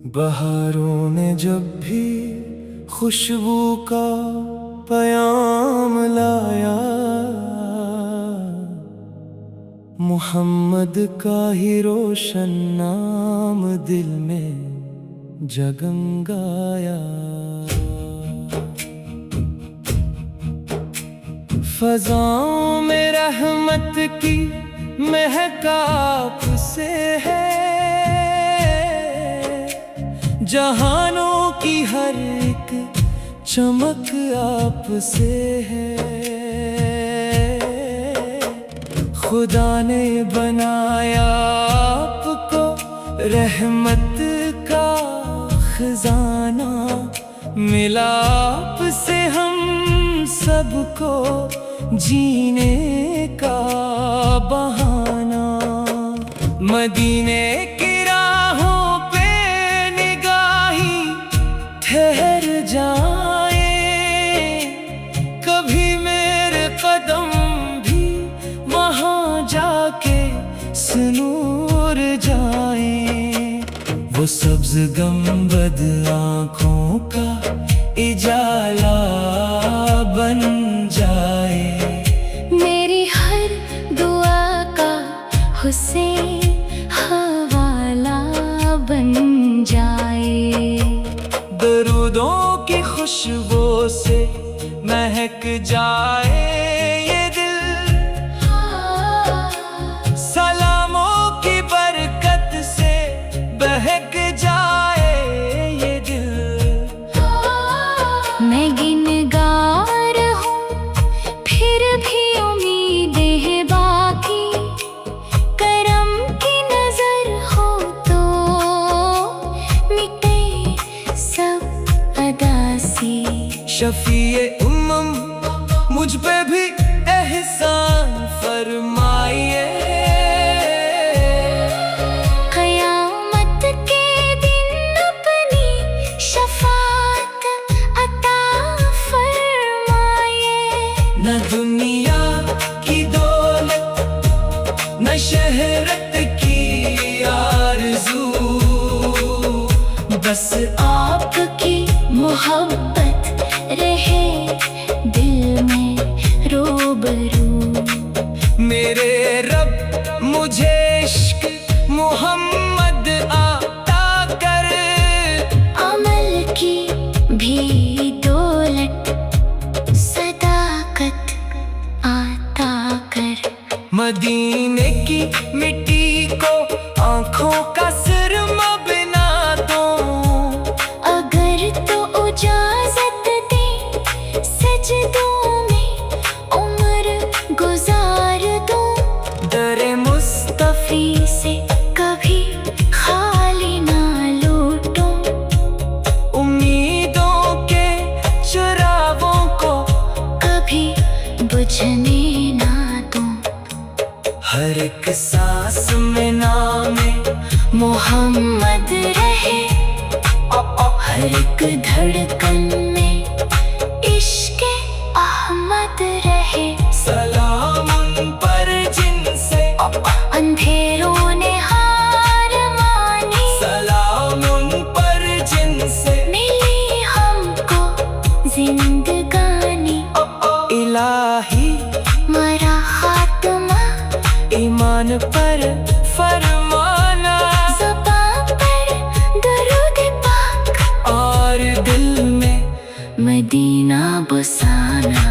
बहारों ने जब भी खुशबू का पयाम लाया, मोहम्मद का ही रोशन नाम दिल में जगमगाया। फज़ाओं में रहमत की महक आप से है, जहानों की हर एक चमक आप से है। खुदा ने बनाया आपको रहमत का खजाना, मिला आपसे हम सबको जीने का बहाना। मदीने की राहों पे निगाही ठहर जाए, कभी मेरे कदम भी वहाँ जाके सुनूर जाए। वो सब्ज गंबद आँखों का इजाला बन जाए, मेरी हर दुआ का हुसैन हवाला बन जाए। दरूदों की खुशबू से महक जाए ये दिल, सलामों की बरकत से बहक जाए ये दिल। मैं गिनगार हूँ फिर भी उम्मीदें हैं बाकी, करम की नजर हो तो मिटे सब अदासी। शफीए उम्मम मुझ पे भी एहसान फरमाइए, क़यामत के दिन अपनी शफाअत अता फरमाए। न दुनिया की दौलत न शहरत की आरज़ू, बस आपकी मोहब्बत रहे दिल में रूबरू। मेरे रब मुझे इश्क मोहम्मद आता कर, अमल की भी दौलत सदाकत आता कर। मदीने की मिट्टी को आँखों का सुरमा बना दो, अगर तो इजाजत दे सजदों में उम्र गुजार दो। दरे मुस्तफी से कभी खाली ना लूटो, उम्मीदों के चिरागों को कभी बुझने ना दो। हर एक सांस में नामे मोहम्मद रहे, हर एक धड़कन में इश्क़े अहमद रहे। सलाम उन पर जिनसे अंधेरों ने हार मानी, सलाम उन पर जिनसे मिली हमको जिंदगानी। इलाही मरा खात्मा ईमान पर फरमाना, ज़ुबान पर दरूद पाक और दिल में मदीना बसाना।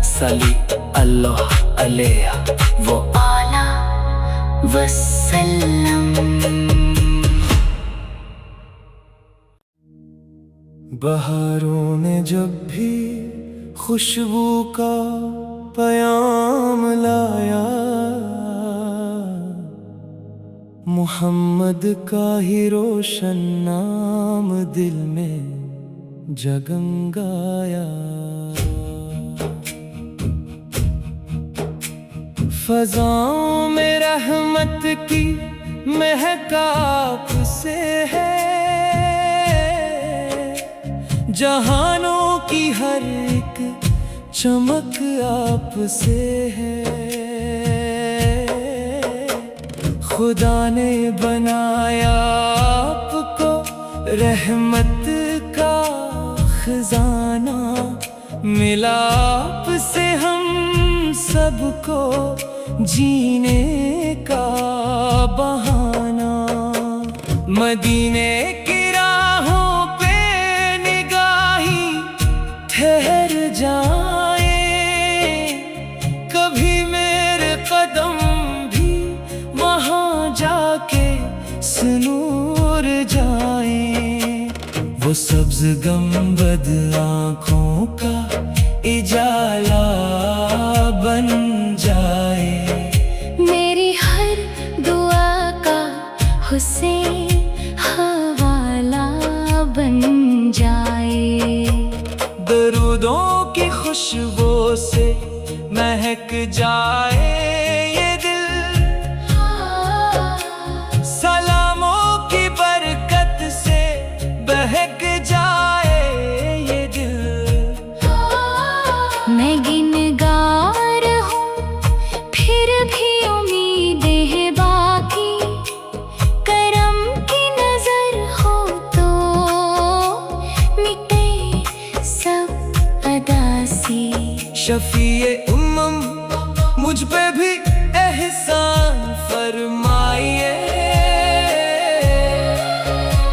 सली अल्लाह अलैहा वो आला वसल्लम। बहारों ने जब भी खुशबू का पयाम लाया, मोहम्मद का ही रोशन नाम दिल में जगमगाया। फज़ाओं में रहमत की महक आप से है, जहानों की हर एक चमक आप से है। खुदा ने बनाया आपको रहमत का खजाना मिला आपसे हम सबको जीने का बहाना। मदीने की राहों पे निगाही ठहर जाए, कभी मेरे कदम भी वहाँ जाके सुनूर जाए। वो सब्ज गंबद आँखों का इजाला बन जाए, मेरी हर दुआ का हुसैन हवाला बन जाए। दरूदों की खुशबू से महक जाए ये दिल, सलामों की बरकत से बहक जाए ये दिल। मैं गिनगार हूँ फिर भी उम्मीदें हैं बाकी, करम की नजर हो तो मिटे सब अदासी। शफीए उम्मम मुझ पे भी एहसान फरमाइए,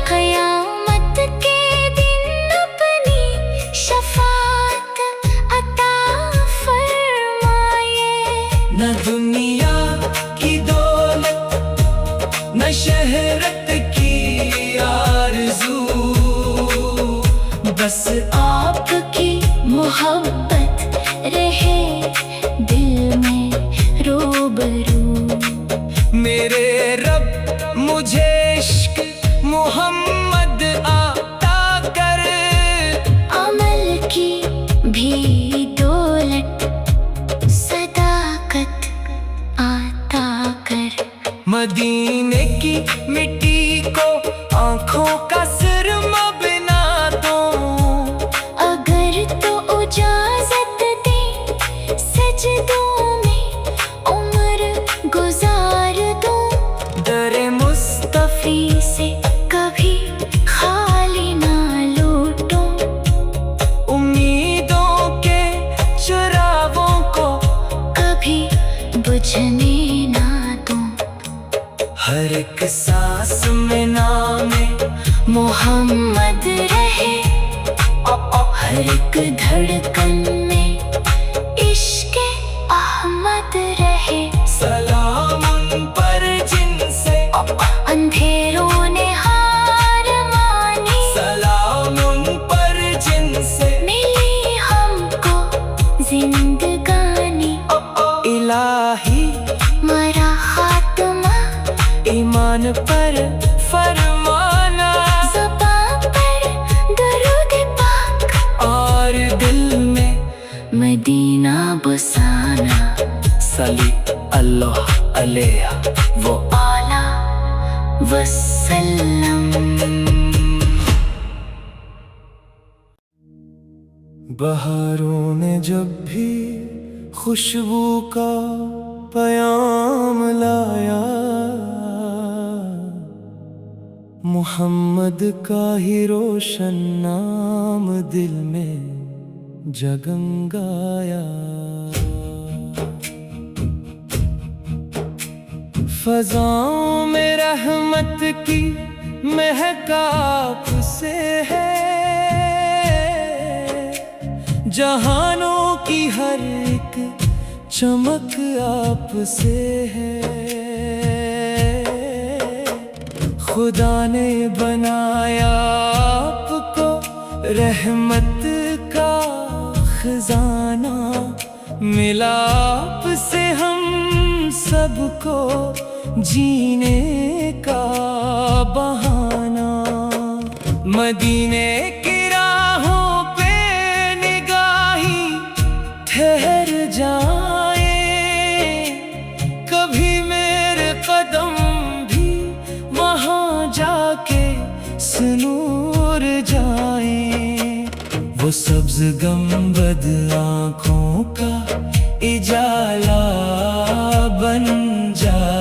क़यामत के दिन अपनी शफाअत अता फरमाए। न दुनिया की दौलत न शहरत की आरज़ू, बस आपकी मोहब्बत रहे दिल में रूबरू। मेरे रब मुझे इश्क मोहम्मद आता कर, अमल की भी दौलत सदाकत आता कर। मदीने की मिट्टी को आँखों का सुरमा बना दो, अगर तो इजाजत दे सजदों में उम्र गुजार दो। दरे मुस्तफी से कभी खाली ना लूटो, उम्मीदों के चिरागों को कभी बुझने ना दो। हर एक सांस में नामे मोहम्मद रहे, हर एक धड़कन में इश्क़ अहमद रहे। सलाम उन पर जिनसे अंधेरों ने हार मानी, सलाम उन पर जिनसे मिली हमको जिंदगानी। इलाही मरा खात्मा ईमान पर फरमाना, ज़ुबान पर दरूद पाक और दिल में मदीना बसाना। सली अल्लाह अलैहा वो आला वसल्लम। बहारों ने जब भी खुशबू का पयाम लाया, मोहम्मद का ही रोशन नाम दिल में जगमगाया। फज़ाओं में रहमत की महक आपसे है, जहानों की हर एक चमक आपसे है। खुदा ने बनाया आपको रहमत का खजाना, मिला आपसे हम सबको जीने का बहाना। मदीने की राहों पे निगाही ठहर जाए, कभी मेरे कदम भी वहाँ जाके सुनूर जाए। वो सब्ज गंबद आँखों का इजाला बन जाए।